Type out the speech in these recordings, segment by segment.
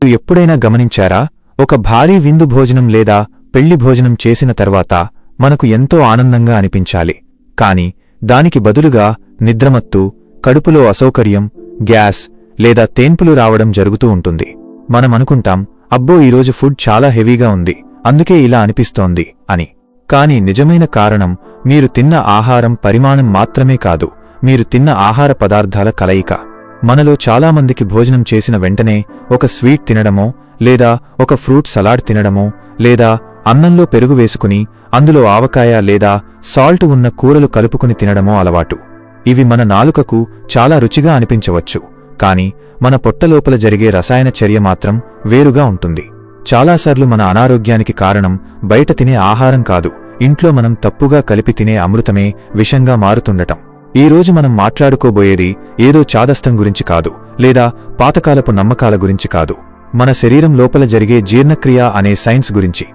మీరు ఎప్పుడైనా గమనించారా, ఒక భారీ విందు భోజనం లేదా పెళ్లి భోజనం చేసిన తర్వాత మనకు ఎంతో ఆనందంగా అనిపించాలి, కాని దానికి బదులుగా నిద్రమత్తు, కడుపులో అసౌకర్యం, గ్యాస్ లేదా తేన్పులు రావడం జరుగుతూ ఉంటుంది. మనమనుకుంటాం, అబ్బో ఈరోజు ఫుడ్ చాలా హెవీగా ఉంది, అందుకే ఇలా అనిపిస్తోంది అని. కాని నిజమైన కారణం మీరు తిన్న ఆహారం పరిమాణం మాత్రమే కాదు, మీరు తిన్న ఆహార పదార్థాల కలయిక. మనలో చాలామందికి భోజనం చేసిన వెంటనే ఒక స్వీట్ తినడమో, లేదా ఒక ఫ్రూట్ సలాడ్ తినడమో, లేదా అన్నంలో పెరుగు వేసుకుని అందులో ఆవకాయ లేదా సాల్ట్ ఉన్న కూరలు కలుపుకుని తినడమో అలవాటు. ఇవి మన నాలుకకు చాలా రుచిగా అనిపించవచ్చు, కాని మన పొట్టలోపల జరిగే రసాయన చర్య మాత్రం వేరుగా ఉంటుంది. చాలాసార్లు మన అనారోగ్యానికి కారణం బయట తినే ఆహారం కాదు, ఇంట్లో మనం తప్పుగా కలిపి తినే అమృతమే విషంగా మారుతుండటం. ఈరోజు మనం మాట్లాడుకోబోయేది ఏదో చాదస్తం గురించి కాదు, లేదా పాతకాలపు నమ్మకాల గురించి కాదు. మన శరీరం లోపల జరిగే జీర్ణక్రియ అనే సైన్స్ గురించి.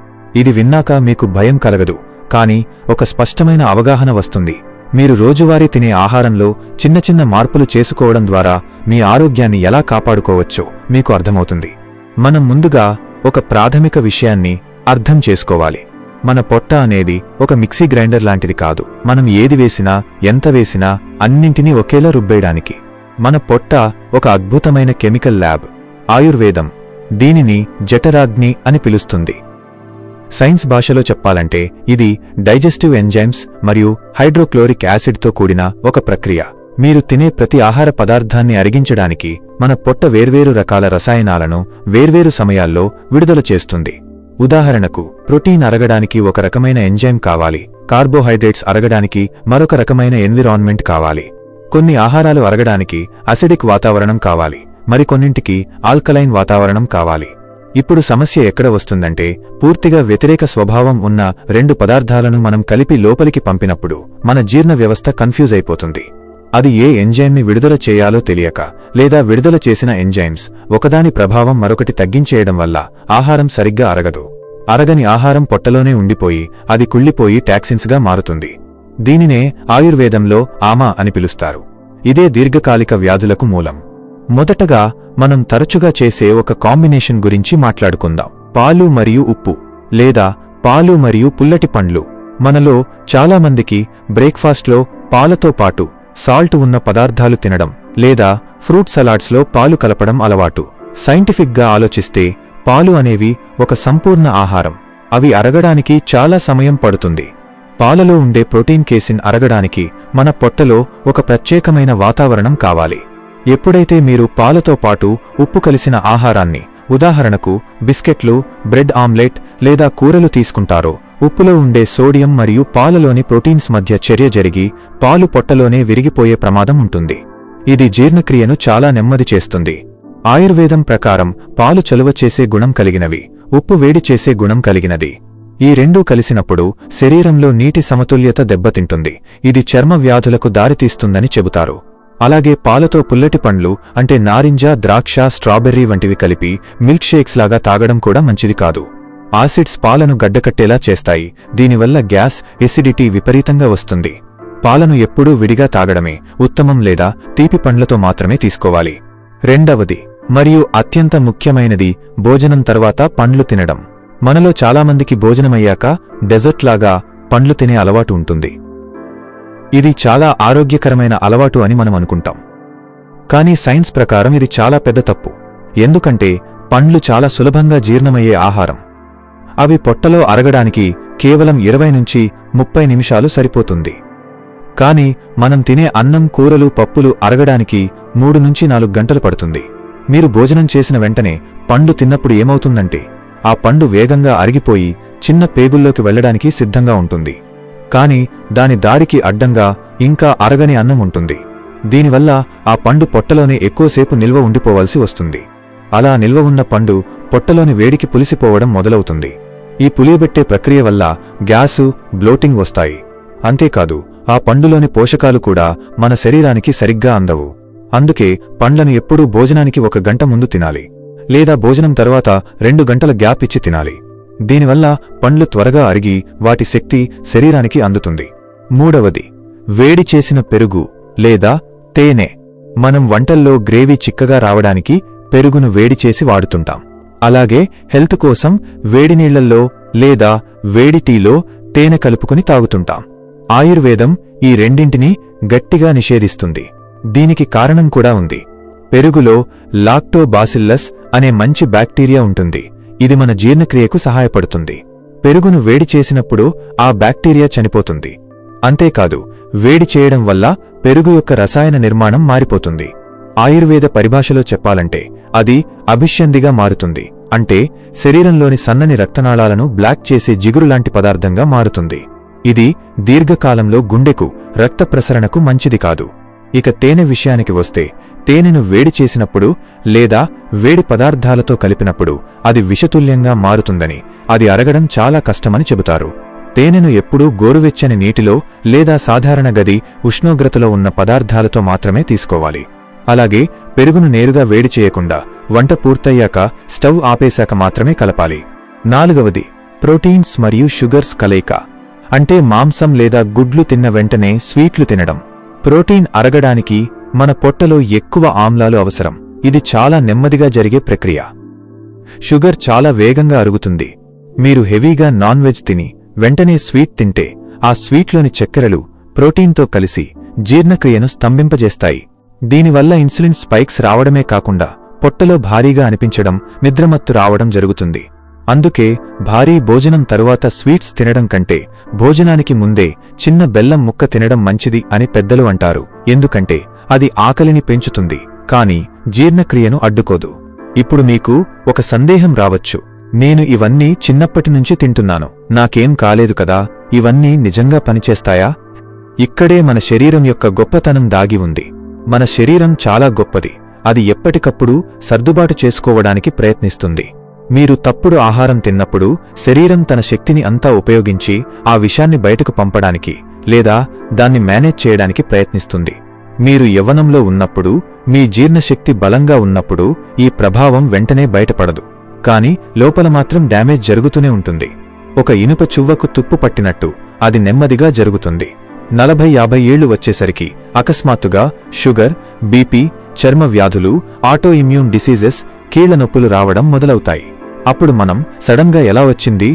ఇది విన్నాక మీకు భయం కలగదు, కాని ఒక స్పష్టమైన అవగాహన వస్తుంది. మీరు రోజువారీ తినే ఆహారంలో చిన్న చిన్న మార్పులు చేసుకోవడం ద్వారా మీ ఆరోగ్యాన్ని ఎలా కాపాడుకోవచ్చో మీకు అర్థమవుతుంది. మనం ముందుగా ఒక ప్రాథమిక విషయాన్ని అర్థం చేసుకోవాలి. మన పొట్ట అనేది ఒక మిక్సీ గ్రైండర్ లాంటిది కాదు. మనం ఏది వేసినా, ఎంత వేసినా అన్నింటినీ ఒకేలా రుబ్బేయడానికి. మన పొట్ట ఒక అద్భుతమైన కెమికల్ ల్యాబ్. ఆయుర్వేదం దీనిని జఠరాగ్ని అని పిలుస్తుంది. సైన్స్ భాషలో చెప్పాలంటే ఇది డైజెస్టివ్ ఎంజైమ్స్ మరియు హైడ్రోక్లోరిక్ యాసిడ్తో కూడిన ఒక ప్రక్రియ. మీరు తినే ప్రతి ఆహార పదార్థాన్ని అరిగించడానికి మన పొట్ట వేర్వేరు రకాల రసాయనాలను వేర్వేరు సమయాల్లో విడుదల చేస్తుంది. ఉదాహరణకు, ప్రోటీన్ అరగడానికి ఒక రకమైన ఎంజైమ్ కావాలి, కార్బోహైడ్రేట్స్ అరగడానికి మరొక రకమైన ఎన్విరాన్మెంట్ కావాలి. కొన్ని ఆహారాలు అరగడానికి అసిడిక్ వాతావరణం కావాలి, మరికొన్నింటికి ఆల్కలైన్ వాతావరణం కావాలి. ఇప్పుడు సమస్య ఎక్కడ వస్తుందంటే, పూర్తిగా వ్యతిరేక స్వభావం ఉన్న రెండు పదార్థాలను మనం కలిపి లోపలికి పంపినప్పుడు మన జీర్ణ వ్యవస్థ కన్ఫ్యూజ్ అయిపోతుంది. అది ఏ ఎంజైమ్ని విడుదల చేయాలో తెలియక, లేదా విడుదల చేసిన ఎంజైమ్స్ ఒకదాని ప్రభావం మరొకటి తగ్గించేయడం వల్ల ఆహారం సరిగ్గా అరగదు. అరగని ఆహారం పొట్టలోనే ఉండిపోయి అది కుళ్ళిపోయి టాక్సిన్స్గా మారుతుంది. దీనినే ఆయుర్వేదంలో ఆమా అని పిలుస్తారు. ఇదే దీర్ఘకాలిక వ్యాధులకు మూలం. మొదటగా మనం తరచుగా చేసే ఒక కాంబినేషన్ గురించి మాట్లాడుకుందాం. పాలు మరియు ఉప్పు, లేదా పాలు మరియు పుల్లటి పండ్లు. మనలో చాలామందికి బ్రేక్ఫాస్ట్లో పాలతో పాటు సాల్ట్ ఉన్న పదార్థాలు తినడం, లేదా ఫ్రూట్ సలాడ్స్లో పాలు కలపడం అలవాటు. సైంటిఫిక్గా ఆలోచిస్తే పాలు అనేవి ఒక సంపూర్ణ ఆహారం. అవి అరగడానికి చాలా సమయం పడుతుంది. పాలలో ఉండే ప్రోటీన్ కేసిన్ అరగడానికి మన పొట్టలో ఒక ప్రత్యేకమైన వాతావరణం కావాలి. ఎప్పుడైతే మీరు పాలతో పాటు ఉప్పు కలిసిన ఆహారాన్ని, ఉదాహరణకు బిస్కెట్లు, బ్రెడ్ ఆమ్లెట్ లేదా కూరలు తీసుకుంటారో, ఉప్పులో ఉండే సోడియం మరియు పాలలోని ప్రోటీన్స్ మధ్య చర్య జరిగి పాలు పొట్టలోనే విరిగిపోయే ప్రమాదం ఉంటుంది. ఇది జీర్ణక్రియను చాలా నెమ్మది చేస్తుంది. ఆయుర్వేదం ప్రకారం పాలు చలువ చేసే గుణం కలిగినవి, ఉప్పు వేడి చేసే గుణం కలిగినది. ఈ రెండూ కలిసినప్పుడు శరీరంలో నీటి సమతుల్యత దెబ్బతింటుంది. ఇది చర్మ వ్యాధులకు దారితీస్తుందని చెబుతారు. అలాగే పాలతో పుల్లటి పండ్లు అంటే నారింజ, ద్రాక్ష, స్ట్రాబెర్రీ వంటివి కలిపి మిల్క్ షేక్స్ లాగా తాగడం కూడా మంచిది కాదు. ఆసిడ్స్ పాలను గడ్డకట్టేలా చేస్తాయి. దీనివల్ల గ్యాస్, ఎసిడిటీ విపరీతంగా వస్తుంది. పాలను ఎప్పుడూ విడిగా తాగడమే ఉత్తమం, లేదా తీపి పండ్లతో మాత్రమే తీసుకోవాలి. రెండవది మరియు అత్యంత ముఖ్యమైనది, భోజనం తర్వాత పండ్లు తినడం. మనలో చాలామందికి భోజనమయ్యాక డెజర్ట్ లాగా పండ్లు తినే అలవాటు ఉంటుంది. ఇది చాలా ఆరోగ్యకరమైన అలవాటు అని మనం అనుకుంటాం. కానీ సైన్స్ ప్రకారం ఇది చాలా పెద్ద తప్పు. ఎందుకంటే పండ్లు చాలా సులభంగా జీర్ణమయ్యే ఆహారం. అవి పొట్టలో అరగడానికి కేవలం 20 నుంచి 30 నిమిషాలు సరిపోతుంది. కాని మనం తినే అన్నం, కూరలు, పప్పులు అరగడానికి 3 నుంచి 4 గంటలు పడుతుంది. మీరు భోజనం చేసిన వెంటనే పండు తిన్నప్పుడు ఏమవుతుందంటే, ఆ పండు వేగంగా అరిగిపోయి చిన్న పేగుల్లోకి వెళ్లడానికి సిద్ధంగా ఉంటుంది. కాని దాని దారికి అడ్డంగా ఇంకా అరగని అన్నం ఉంటుంది. దీనివల్ల ఆ పండు పొట్టలోనే ఎక్కువసేపు నిల్వ ఉండిపోవాల్సి వస్తుంది. అలా నిల్వ ఉన్న పండు పొట్టలోని వేడికి పులిసిపోవడం మొదలవుతుంది. ఈ పులియబెట్టే ప్రక్రియ వల్ల గ్యాసు, బ్లోటింగ్ వస్తాయి. అంతేకాదు ఆ పండులోని పోషకాలు కూడా మన శరీరానికి సరిగ్గా అందవు. అందుకే పండ్లను ఎప్పుడూ భోజనానికి 1 గంట ముందు తినాలి, లేదా భోజనం తర్వాత 2 గంటల గ్యాప్ ఇచ్చి తినాలి. దీనివల్ల పండ్లు త్వరగా అరిగి వాటి శక్తి శరీరానికి అందుతుంది. మూడవది, వేడి చేసిన పెరుగు లేదా తేనె. మనం వంటల్లో గ్రేవీ చిక్కగా రావడానికి పెరుగును వేడి చేసి వాడుతుంటాం. అలాగే హెల్త్ కోసం వేడినీళ్లల్లో లేదా వేడి టీలో తేనె కలుపుకుని తాగుతుంటాం. ఆయుర్వేదం ఈ రెండింటినీ గట్టిగా నిషేధిస్తుంది. దీనికి కారణం కూడా ఉంది. పెరుగులో లాక్టోబాసిల్లస్ అనే మంచి బ్యాక్టీరియా ఉంటుంది. ఇది మన జీర్ణక్రియకు సహాయపడుతుంది. పెరుగును వేడి చేసినప్పుడు ఆ బ్యాక్టీరియా చనిపోతుంది. అంతేకాదు, వేడి చేయడం వల్ల పెరుగు యొక్క రసాయన నిర్మాణం మారిపోతుంది. ఆయుర్వేద పరిభాషలో చెప్పాలంటే అది అభిష్యందిగా మారుతుంది. అంటే శరీరంలోని సన్నని రక్తనాళాలను బ్లాక్ చేసే జిగురులాంటి పదార్థంగా మారుతుంది. ఇది దీర్ఘకాలంలో గుండెకు, రక్త ప్రసరణకు మంచిది కాదు. ఇక తేనె విషయానికి వస్తే, తేనెను వేడి చేసినప్పుడు లేదా వేడి పదార్థాలతో కలిపినప్పుడు అది విషతుల్యంగా మారుతుందని, అది అరగడం చాలా కష్టమని చెబుతారు. తేనెను ఎప్పుడూ గోరువెచ్చని నీటిలో లేదా సాధారణ గది ఉష్ణోగ్రతలో ఉన్న పదార్థాలతో మాత్రమే తీసుకోవాలి. అలాగే పెరుగును నేరుగా వేడి చేయకుండా వంట పూర్తయ్యాక స్టవ్ ఆపేశాక మాత్రమే కలపాలి. 4వది, ప్రోటీన్స్ మరియు షుగర్స్ కలయిక. అంటే మాంసం లేదా గుడ్లు తిన్న వెంటనే స్వీట్లు తినడం. ప్రోటీన్ అరగడానికి మన పొట్టలో ఎక్కువ ఆమ్లాలు అవసరం. ఇది చాలా నెమ్మదిగా జరిగే ప్రక్రియ. షుగర్ చాలా వేగంగా అరుగుతుంది. మీరు హెవీగా నాన్ వెజ్ తిని వెంటనే స్వీట్ తింటే ఆ స్వీట్లోని చక్కెరలు ప్రోటీన్తో కలిసి జీర్ణక్రియను స్తంభింపజేస్తాయి. దీనివల్ల ఇన్సులిన్ స్పైక్స్ రావడమే కాకుండా పొట్టలో భారీగా అనిపించడం, నిద్రమత్తు రావడం జరుగుతుంది. అందుకే భారీ భోజనం తరువాత స్వీట్స్ తినడం కంటే భోజనానికి ముందే చిన్న బెల్లం ముక్క తినడం మంచిది అని పెద్దలు అంటారు. ఎందుకంటే అది ఆకలిని పెంచుతుంది, కాని జీర్ణక్రియను అడ్డుకోదు. ఇప్పుడు మీకు ఒక సందేహం రావచ్చు, నేను ఇవన్నీ చిన్నప్పటినుంచి తింటున్నాను, నాకేం కాలేదు కదా, ఇవన్నీ నిజంగా పనిచేస్తాయా? ఇక్కడే మన శరీరం యొక్క గొప్పతనం దాగి ఉంది. మన శరీరం చాలా గొప్పది. అది ఎప్పటికప్పుడు సర్దుబాటు చేసుకోవడానికి ప్రయత్నిస్తుంది. మీరు తప్పుడు ఆహారం తిన్నప్పుడు శరీరం తన శక్తిని అంతా ఉపయోగించి ఆ విషాన్ని బయటకు పంపడానికి లేదా దాన్ని మేనేజ్ చేయడానికి ప్రయత్నిస్తుంది. మీరు యవ్వనంలో ఉన్నప్పుడు, మీ జీర్ణశక్తి బలంగా ఉన్నప్పుడు ఈ ప్రభావం వెంటనే బయటపడదు. కాని లోపల మాత్రం డ్యామేజ్ జరుగుతూనే ఉంటుంది. ఒక ఇనుప చువ్వకు తుప్పు పట్టినట్టు అది నెమ్మదిగా జరుగుతుంది. 40-50 ఏళ్లు వచ్చేసరికి అకస్మాత్తుగా షుగర్, బీపీ, చర్మ వ్యాధులు, ఆటో ఇమ్యూన్ డిసీజెస్, కీళ్ల నొప్పులు రావడం మొదలవుతాయి. అప్పుడు మనం సడన్గా ఎలా వచ్చింది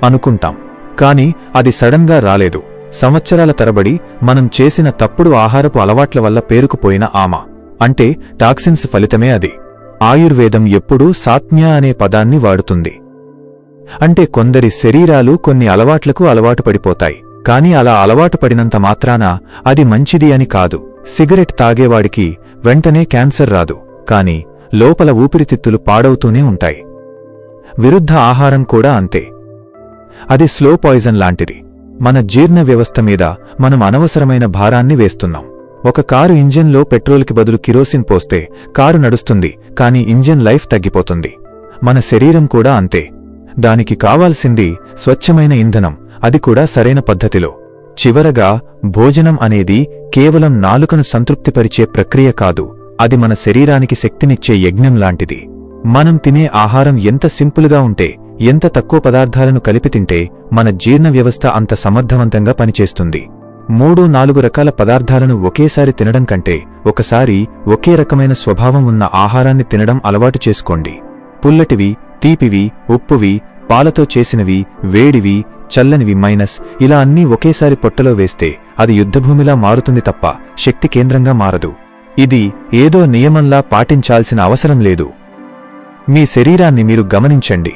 అనుకుంటాం. కాని అది సడన్గా రాలేదు. సంవత్సరాల తరబడి మనం చేసిన తప్పుడు ఆహారపు అలవాట్ల వల్ల పేరుకుపోయిన అంటే టాక్సిన్స్ ఫలితమే అది. ఆయుర్వేదం ఎప్పుడూ సాత్మ్య అనే పదాన్ని వాడుతుంది. అంటే కొందరి శరీరాలు కొన్ని అలవాట్లకు అలవాటు పడిపోతాయి. కాని అలా అలవాటు పడినంత మాత్రాన అది మంచిది అని కాదు. సిగరెట్ తాగేవాడికి వెంటనే క్యాన్సర్ రాదు, కాని లోపల ఊపిరితిత్తులు పాడవుతూనే ఉంటాయి. విరుద్ధ ఆహారం కూడా అంతే. అది స్లో పాయిజన్ లాంటిది. మన జీర్ణ వ్యవస్థ మీద మనం అనవసరమైన భారాన్ని వేస్తున్నాం. ఒక కారు ఇంజిన్లో పెట్రోల్కి బదులు కిరోసిన్ పోస్తే కారు నడుస్తుంది, కాని ఇంజిన్ లైఫ్ తగ్గిపోతుంది. మన శరీరం కూడా అంతే. దానికి కావాల్సింది స్వచ్ఛమైన ఇంధనం, అది కూడా సరైన పద్ధతిలో. చివరగా, భోజనం అనేది కేవలం నాలుకను సంతృప్తిపరిచే ప్రక్రియ కాదు, అది మన శరీరానికి శక్తినిచ్చే యజ్ఞం లాంటిది. మనం తినే ఆహారం ఎంత సింపుల్గా ఉంటే, ఎంత తక్కువ పదార్థాలను కలిపి తింటే మన జీర్ణ వ్యవస్థ అంత సమర్థవంతంగా పనిచేస్తుంది. 3-4 రకాల పదార్థాలను ఒకేసారి తినడం కంటే ఒకసారి ఒకే రకమైన స్వభావం ఉన్న ఆహారాన్ని తినడం అలవాటు చేసుకోండి. పుల్లటివి, తీపివి, ఉప్పువి, పాలతో చేసినవి, వేడివి, చల్లనివి ఇలా అన్నీ ఒకేసారి పొట్టలో వేస్తే అది యుద్ధభూమిలా మారుతుంది తప్ప శక్తి కేంద్రంగా మారదు. ఇది ఏదో నియమంలా పాటించాల్సిన అవసరం లేదు. మీ శరీరాన్ని మీరు గమనించండి.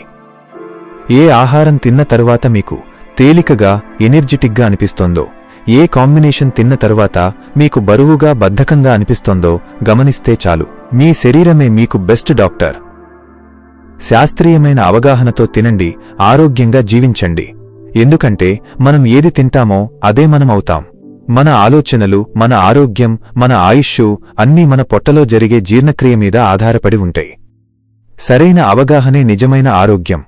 ఏ ఆహారం తిన్న తరువాత మీకు తేలికగా, ఎనర్జిటిక్గా అనిపిస్తోందో, ఏ కాంబినేషన్ తిన్న తరువాత మీకు బరువుగా, బద్ధకంగా అనిపిస్తోందో గమనిస్తే చాలు. మీ శరీరమే మీకు బెస్ట్ డాక్టర్. శాస్త్రీయమైన అవగాహనతో తినండి, ఆరోగ్యంగా జీవించండి. ఎందుకంటే మనం ఏది తింటామో అదే మనం అవుతాం. మన ఆలోచనలు, మన ఆరోగ్యం, మన ఆయుష్షు అన్నీ మన పొట్టలో జరిగే జీర్ణక్రియ మీద ఆధారపడి ఉంటాయి. సరైన అవగాహనే నిజమైన ఆరోగ్యం.